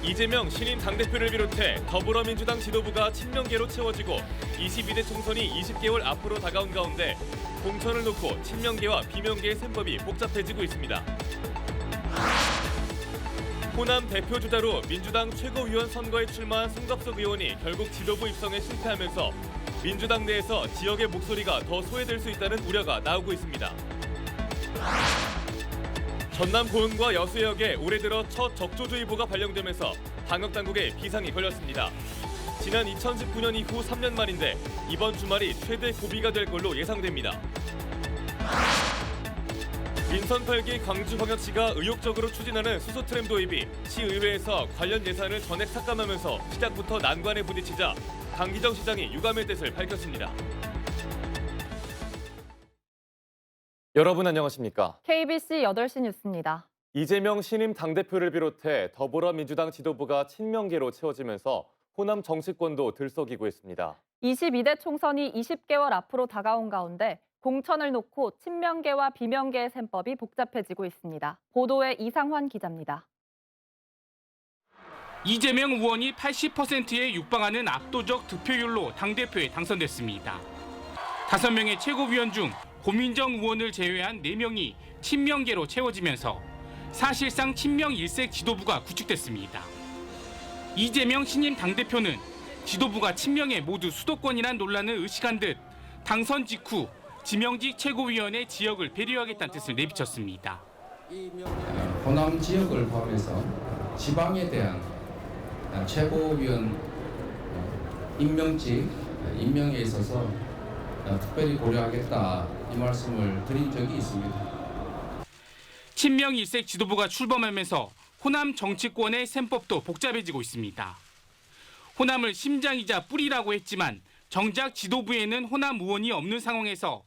이재명 신임 당대표를 비롯해 더불어민주당 지도부가 친명계로 채워지고 22대 총선이 20개월 앞으로 다가온 가운데 공천을 놓고 친명계와 비명계의 셈법이 복잡해지고 있습니다. 호남 대표 주자로 민주당 최고위원 선거에 출마한 송갑석 의원이 결국 지도부 입성에 실패하면서 민주당 내에서 지역의 목소리가 더 소외될 수 있다는 우려가 나오고 있습니다. 전남 고흥과 여수역에 올해 들어 첫 적조주의보가 발령되면서 방역당국에 비상이 걸렸습니다. 지난 2019년 이후 3년 만인데 이번 주말이 최대 고비가 될 걸로 예상됩니다. 민선 8기 광주광역시가 의욕적으로 추진하는 수소트램 도입이 시의회에서 관련 예산을 전액 삭감하면서 시작부터 난관에 부딪히자 강기정 시장이 유감의 뜻을 밝혔습니다. 여러분 안녕하십니까? KBC 8시 뉴스입니다. 이재명 신임 당대표를 비롯해 더불어민주당 지도부가 친명계로 채워지면서 호남 정치권도 들썩이고 있습니다. 22대 총선이 20개월 앞으로 다가온 가운데 공천을 놓고 친명계와 비명계의 셈법이 복잡해지고 있습니다. 보도에 이상환 기자입니다. 이재명 의원이 80%에 육박하는 압도적 득표율로 당대표에 당선됐습니다. 5명의 최고위원 중 고민정 의원을 제외한 4명이 친명계로 채워지면서 사실상 친명 일색 지도부가 구축됐습니다. 이재명 신임 당대표는 지도부가 친명에 모두 수도권이란 논란을 의식한 듯 당선 직후 지명직 최고위원의 지역을 배려하겠다는 뜻을 내비쳤습니다. 호남 지역을 포함해서 지방에 대한 최고위원 임명에 있어서 특별히 고려하겠다 이 말씀을 드린 적이 있습니다. 친명 일색 지도부가 출범하면서 호남 정치권의 셈법도 복잡해지고 있습니다. 호남을 심장이자 뿌리라고 했지만 정작 지도부에는 호남 의원이 없는 상황에서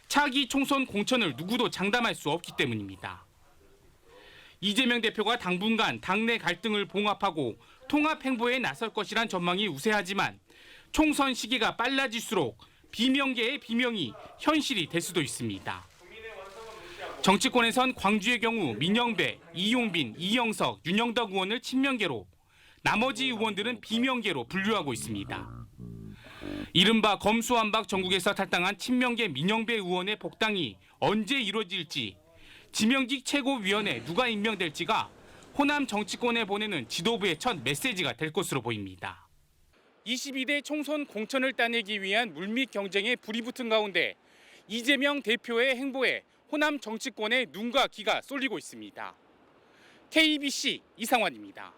차기 총선 공천을 누구도 장담할 수 없기 때문입니다. 이재명 대표가 당분간 당내 갈등을 봉합하고 통합 행보에 나설 것이란 전망이 우세하지만 총선 시기가 빨라질수록 비명계의 비명이 현실이 될 수도 있습니다. 정치권에선 광주의 경우 민영배, 이용빈, 이영석, 윤영덕 의원을 친명계로, 나머지 의원들은 비명계로 분류하고 있습니다. 이른바 검수완박 전국에서 탈당한 친명계 민영배 의원의 복당이 언제 이루어질지, 지명직 최고위원에 누가 임명될지가 호남 정치권에 보내는 지도부의 첫 메시지가 될 것으로 보입니다. 22대 총선 공천을 따내기 위한 물밑 경쟁에 불이 붙은 가운데 이재명 대표의 행보에 호남 정치권의 눈과 귀가 쏠리고 있습니다. KBC 이상환입니다.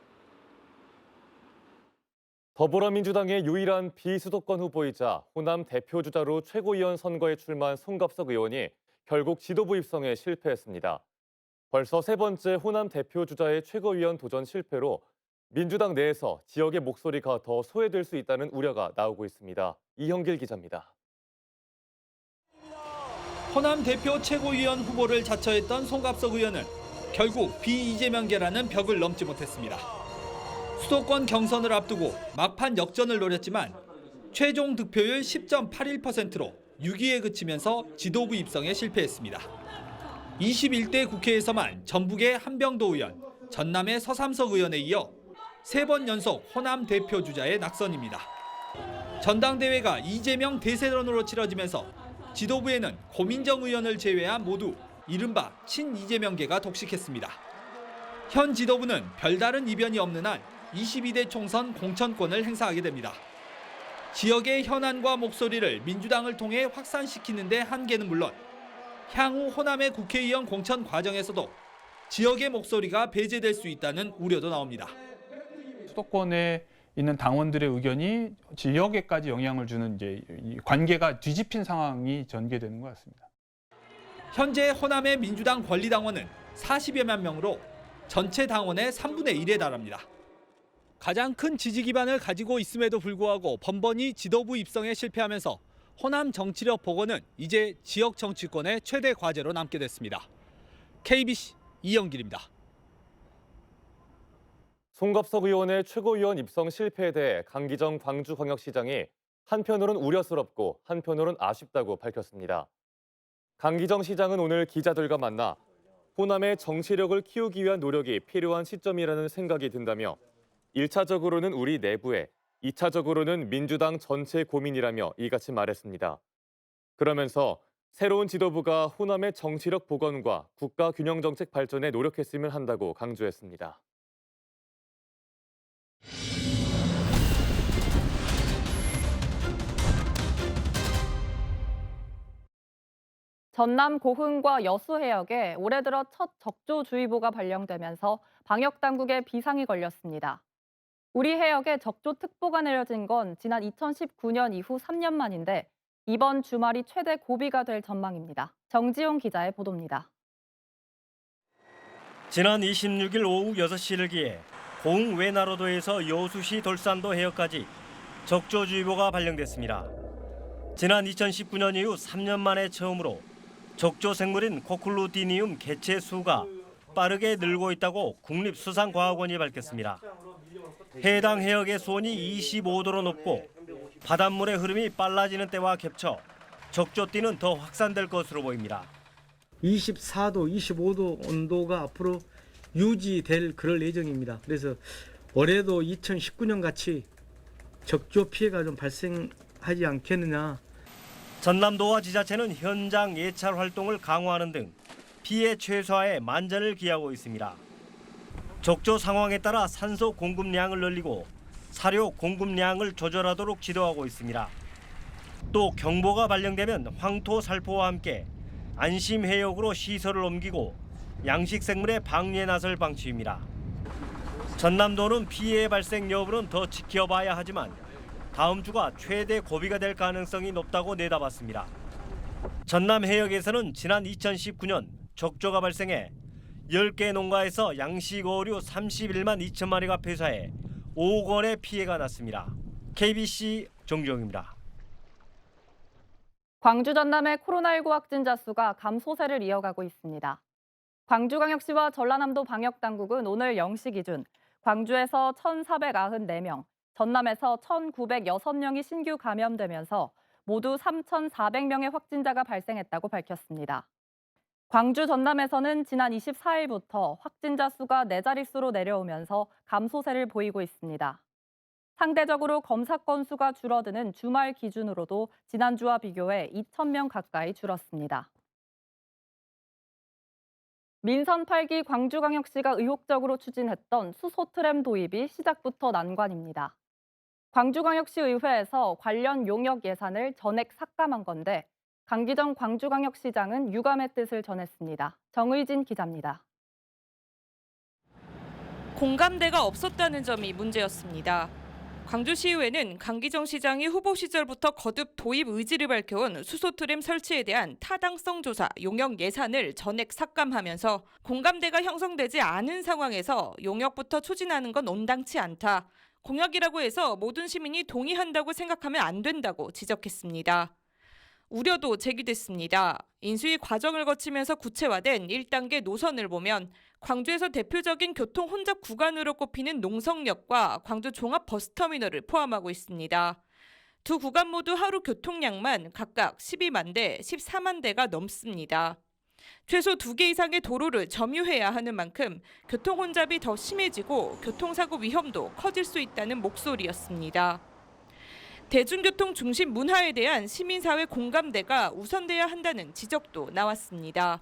더불어민주당의 유일한 비수도권 후보이자 호남 대표 주자로 최고위원 선거에 출마한 송갑석 의원이 결국 지도부 입성에 실패했습니다. 벌써 3번째 호남 대표 주자의 최고위원 도전 실패로 민주당 내에서 지역의 목소리가 더 소외될 수 있다는 우려가 나오고 있습니다. 이형길 기자입니다. 호남 대표 최고위원 후보를 자처했던 송갑석 의원은 결국 비이재명계라는 벽을 넘지 못했습니다. 수도권 경선을 앞두고 막판 역전을 노렸지만 최종 득표율 10.81%로 6위에 그치면서 지도부 입성에 실패했습니다. 21대 국회에서만 전북의 한병도 의원, 전남의 서삼석 의원에 이어 3번 연속 호남 대표 주자의 낙선입니다. 전당대회가 이재명 대세론으로 치러지면서 지도부에는 고민정 의원을 제외한 모두 이른바 친이재명계가 독식했습니다. 현 지도부는 별다른 이변이 없는 한 22대 총선 공천권을 행사하게 됩니다. 지역의 현안과 목소리를 민주당을 통해 확산시키는 데 한계는 물론 향후 호남의 국회의원 공천 과정에서도 지역의 목소리가 배제될 수 있다는 우려도 나옵니다. 수도권에 있는 당원들의 의견이 지역에까지 영향을 주는 이 관계가 뒤집힌 상황이 전개되는 것 같습니다. 현재 호남의 민주당 권리당원은 40여만 명으로 전체 당원의 3분의 1에 달합니다. 가장 큰 지지 기반을 가지고 있음에도 불구하고 번번이 지도부 입성에 실패하면서 호남 정치력 복원은 이제 지역 정치권의 최대 과제로 남게 됐습니다. KBC 이영길입니다. 송갑석 의원의 최고위원 입성 실패에 대해 강기정 광주광역시장이 한편으로는 우려스럽고 한편으로는 아쉽다고 밝혔습니다. 강기정 시장은 오늘 기자들과 만나 호남의 정치력을 키우기 위한 노력이 필요한 시점이라는 생각이 든다며 1차적으로는 우리 내부에, 2차적으로는 민주당 전체 고민이라며 이같이 말했습니다. 그러면서 새로운 지도부가 호남의 정치력 복원과 국가 균형 정책 발전에 노력했으면 한다고 강조했습니다. 전남 고흥과 여수 해역에 올해 들어 첫 적조주의보가 발령되면서 방역당국에 비상이 걸렸습니다. 우리 해역에 적조특보가 내려진 건 지난 2019년 이후 3년 만인데 이번 주말이 최대 고비가 될 전망입니다. 정지용 기자의 보도입니다. 지난 26일 오후 6시를 기해 고흥 외나로도에서 여수시 돌산도 해역까지 적조주의보가 발령됐습니다. 지난 2019년 이후 3년 만에 처음으로 적조생물인 코클루디니움 개체 수가 빠르게 늘고 있다고 국립수산과학원이 밝혔습니다. 해당 해역의 수온이 25도로 높고 바닷물의 흐름이 빨라지는 때와 겹쳐 적조띠는 더 확산될 것으로 보입니다. 24도, 25도 온도가 앞으로 유지될 그럴 예정입니다. 그래서 올해도 2019년 같이 적조 피해가 좀 발생하지 않겠느냐. 전남도와 지자체는 현장 예찰 활동을 강화하는 등 피해 최소화에 만전을 기하고 있습니다. 적조 상황에 따라 산소 공급량을 늘리고 사료 공급량을 조절하도록 지도하고 있습니다. 또 경보가 발령되면 황토 살포와 함께 안심 해역으로 시설을 옮기고 양식 생물의 방류에 나설 방침입니다. 전남도는 피해 발생 여부는 더 지켜봐야 하지만 다음 주가 최대 고비가 될 가능성이 높다고 내다봤습니다. 전남 해역에서는 지난 2019년 적조가 발생해 10개 농가에서 양식 어류 31만 2천 마리가 폐사해 5억 원의 피해가 났습니다. KBC 정주영입니다. 광주 전남의 코로나19 확진자 수가 감소세를 이어가고 있습니다. 광주광역시와 전라남도 방역당국은 오늘 0시 기준 광주에서 1,494명, 전남에서 1,906명이 신규 감염되면서 모두 3,400명의 확진자가 발생했다고 밝혔습니다. 광주 전남에서는 지난 24일부터 확진자 수가 4자릿수로 내려오면서 감소세를 보이고 있습니다. 상대적으로 검사 건수가 줄어드는 주말 기준으로도 지난주와 비교해 2,000명 가까이 줄었습니다. 민선 8기 광주광역시가 의혹적으로 추진했던 수소트램 도입이 시작부터 난관입니다. 광주광역시 의회에서 관련 용역 예산을 전액 삭감한 건데 강기정 광주광역시장은 유감의 뜻을 전했습니다. 정의진 기자입니다. 공감대가 없었다는 점이 문제였습니다. 광주시의회는 강기정 시장이 후보 시절부터 거듭 도입 의지를 밝혀온 수소트램 설치에 대한 타당성 조사, 용역 예산을 전액 삭감하면서 공감대가 형성되지 않은 상황에서 용역부터 추진하는 건 온당치 않다. 공약이라고 해서 모든 시민이 동의한다고 생각하면 안 된다고 지적했습니다. 우려도 제기됐습니다. 인수위 과정을 거치면서 구체화된 1단계 노선을 보면 광주에서 대표적인 교통 혼잡 구간으로 꼽히는 농성역과 광주 종합 버스터미널을 포함하고 있습니다. 두 구간 모두 하루 교통량만 각각 12만 대, 14만 대가 넘습니다. 최소 2개 이상의 도로를 점유해야 하는 만큼 교통 혼잡이 더 심해지고 교통사고 위험도 커질 수 있다는 목소리였습니다. 대중교통 중심 문화에 대한 시민사회 공감대가 우선돼야 한다는 지적도 나왔습니다.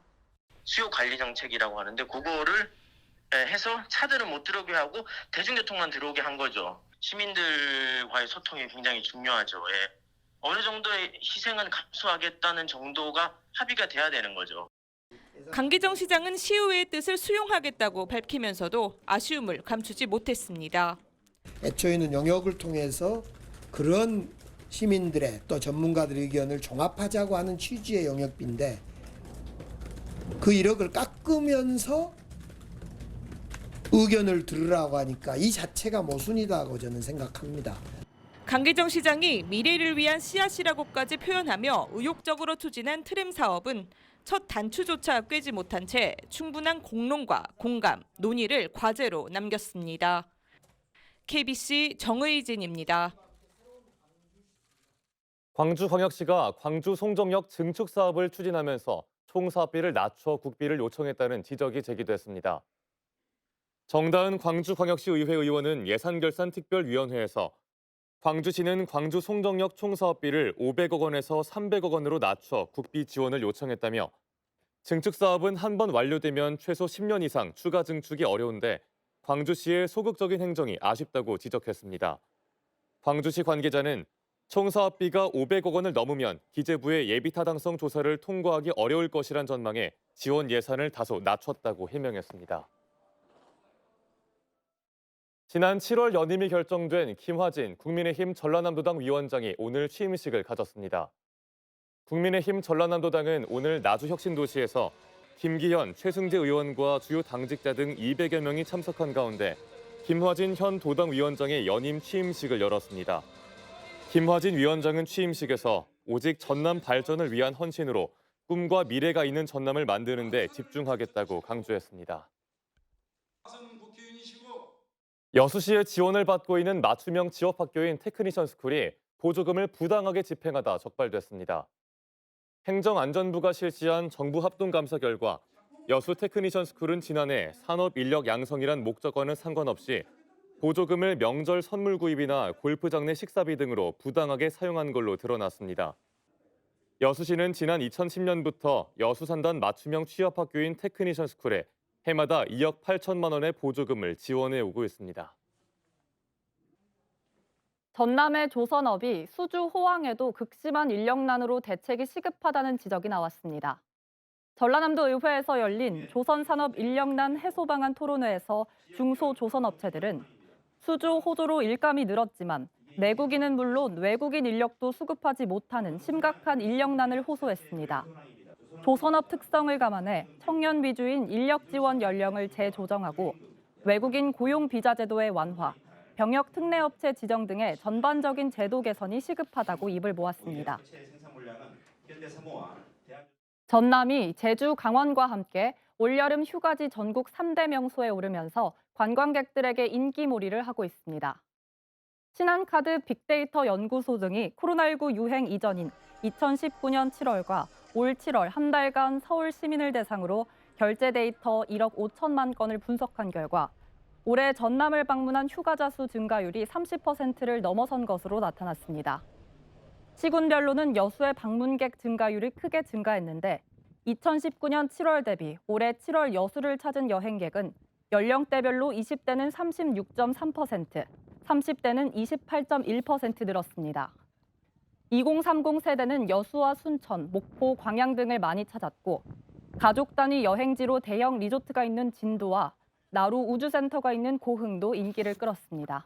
수요 관리 정책이라고 하는데 그거를 해서 차들은 못 들어오게 하고 대중교통만 들어오게 한 거죠. 시민들과의 소통이 굉장히 중요하죠. 예. 어느 정도의 희생은 감수하겠다는 정도가 합의가 돼야 되는 거죠. 강기정 시장은 시의회의 뜻을 수용하겠다고 밝히면서도 아쉬움을 감추지 못했습니다. 애초에는 용역을 통해서 그런 시민들의 또 전문가들의 의견을 종합하자고 하는 취지의 용역비인데 그 1억을 깎으면서 의견을 들으라고 하니까 이 자체가 모순이다고 저는 생각합니다. 강기정 시장이 미래를 위한 씨앗이라고까지 표현하며 의욕적으로 추진한 트램 사업은 첫 단추조차 꿰지 못한 채 충분한 공론과 공감, 논의를 과제로 남겼습니다. KBC 정의진입니다. 광주광역시가 광주 송정역 증축 사업을 추진하면서 총 사업비를 낮춰 국비를 요청했다는 지적이 제기됐습니다. 정다은 광주광역시 의회 의원은 예산결산특별위원회에서 광주시는 광주 송정역 총사업비를 500억 원에서 300억 원으로 낮춰 국비 지원을 요청했다며 증축 사업은 한 번 완료되면 최소 10년 이상 추가 증축이 어려운데 광주시의 소극적인 행정이 아쉽다고 지적했습니다. 광주시 관계자는 총사업비가 500억 원을 넘으면 기재부의 예비타당성 조사를 통과하기 어려울 것이란 전망에 지원 예산을 다소 낮췄다고 해명했습니다. 지난 7월 연임이 결정된 김화진 국민의힘 전라남도당 위원장이 오늘 취임식을 가졌습니다. 국민의힘 전라남도당은 오늘 나주혁신도시에서 김기현, 최승재 의원과 주요 당직자 등 200여 명이 참석한 가운데 김화진 현 도당 위원장의 연임 취임식을 열었습니다. 김화진 위원장은 취임식에서 오직 전남 발전을 위한 헌신으로 꿈과 미래가 있는 전남을 만드는 데 집중하겠다고 강조했습니다. 여수시의 지원을 받고 있는 맞춤형 지역학교인 테크니션 스쿨이 보조금을 부당하게 집행하다 적발됐습니다. 행정안전부가 실시한 정부 합동감사 결과 여수 테크니션 스쿨은 지난해 산업인력 양성이란 목적과는 상관없이 보조금을 명절 선물 구입이나 골프장 내 식사비 등으로 부당하게 사용한 걸로 드러났습니다. 여수시는 지난 2010년부터 여수 산단 맞춤형 취업학교인 테크니션 스쿨에 해마다 2억 8천만 원의 보조금을 지원해 오고 있습니다. 전남의 조선업이 수주 호황에도 극심한 인력난으로 대책이 시급하다는 지적이 나왔습니다. 전라남도 의회에서 열린 조선산업 인력난 해소 방안 토론회에서 중소조선업체들은 수주 호조로 일감이 늘었지만 내국인은 물론 외국인 인력도 수급하지 못하는 심각한 인력난을 호소했습니다. 조선업 특성을 감안해 청년 위주인 인력 지원 연령을 재조정하고 외국인 고용 비자 제도의 완화, 병역 특례업체 지정 등의 전반적인 제도 개선이 시급하다고 입을 모았습니다. 전남이 제주, 강원과 함께 올여름 휴가지 전국 3대 명소에 오르면서 관광객들에게 인기몰이를 하고 있습니다. 신한카드 빅데이터 연구소 등이 코로나19 유행 이전인 2019년 7월과 올 7월 한 달간 서울 시민을 대상으로 결제 데이터 1억 5천만 건을 분석한 결과 올해 전남을 방문한 휴가자 수 증가율이 30%를 넘어선 것으로 나타났습니다. 시군별로는 여수의 방문객 증가율이 크게 증가했는데 2019년 7월 대비 올해 7월 여수를 찾은 여행객은 연령대별로 20대는 36.3%, 30대는 28.1% 늘었습니다. 2030 세대는 여수와 순천, 목포, 광양 등을 많이 찾았고 가족 단위 여행지로 대형 리조트가 있는 진도와 나루 우주센터가 있는 고흥도 인기를 끌었습니다.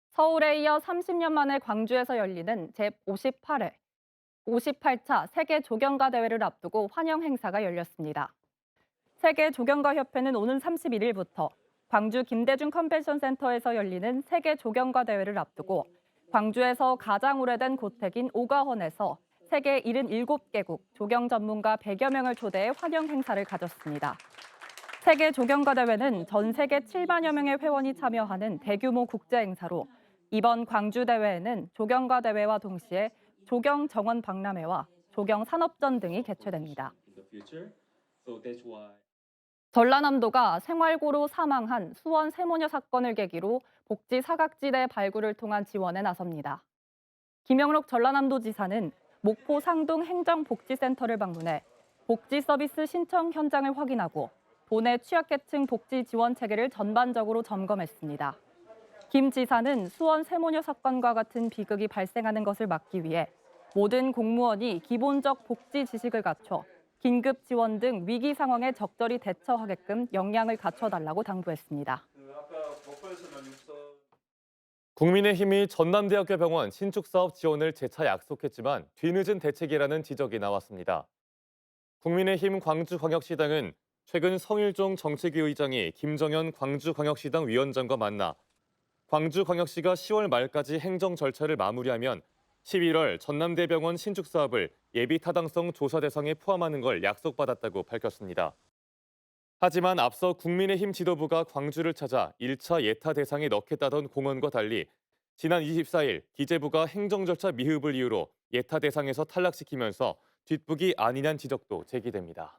서울에 이어 30년 만에 광주에서 열리는 제58차 세계 조경가 대회를 앞두고 환영 행사가 열렸습니다. 세계 조경가 협회는 오는 31일부터 광주 김대중 컨벤션 센터에서 열리는 세계 조경가 대회를 앞두고 광주에서 가장 오래된 고택인 오가헌에서 세계 77개국 조경 전문가 100여 명을 초대해 환영 행사를 가졌습니다. 세계 조경가 대회는 전 세계 7만여 명의 회원이 참여하는 대규모 국제 행사로 이번 광주 대회에는 조경가 대회와 동시에 조경 정원 박람회와 조경 산업전 등이 개최됩니다. 전라남도가 생활고로 사망한 수원 세모녀 사건을 계기로 복지 사각지대 발굴을 통한 지원에 나섭니다. 김영록 전라남도지사는 목포 상동 행정복지센터를 방문해 복지 서비스 신청 현장을 확인하고 도내 취약계층 복지 지원 체계를 전반적으로 점검했습니다. 김 지사는 수원 세모녀 사건과 같은 비극이 발생하는 것을 막기 위해 모든 공무원이 기본적 복지 지식을 갖춰 긴급 지원 등 위기 상황에 적절히 대처하게끔 역량을 갖춰달라고 당부했습니다. 국민의힘이 전남대학교 병원 신축 사업 지원을 재차 약속했지만 뒤늦은 대책이라는 지적이 나왔습니다. 국민의힘 광주광역시당은 최근 성일종 정책위 의장이 김정현 광주광역시당 위원장과 만나 광주광역시가 10월 말까지 행정 절차를 마무리하면 11월 전남대병원 신축 사업을 예비 타당성 조사 대상에 포함하는 걸 약속받았다고 밝혔습니다. 하지만 앞서 국민의힘 지도부가 광주를 찾아 1차 예타 대상에 넣겠다던 공언과 달리 지난 24일 기재부가 행정 절차 미흡을 이유로 예타 대상에서 탈락시키면서 뒷북이 아니냐는 지적도 제기됩니다.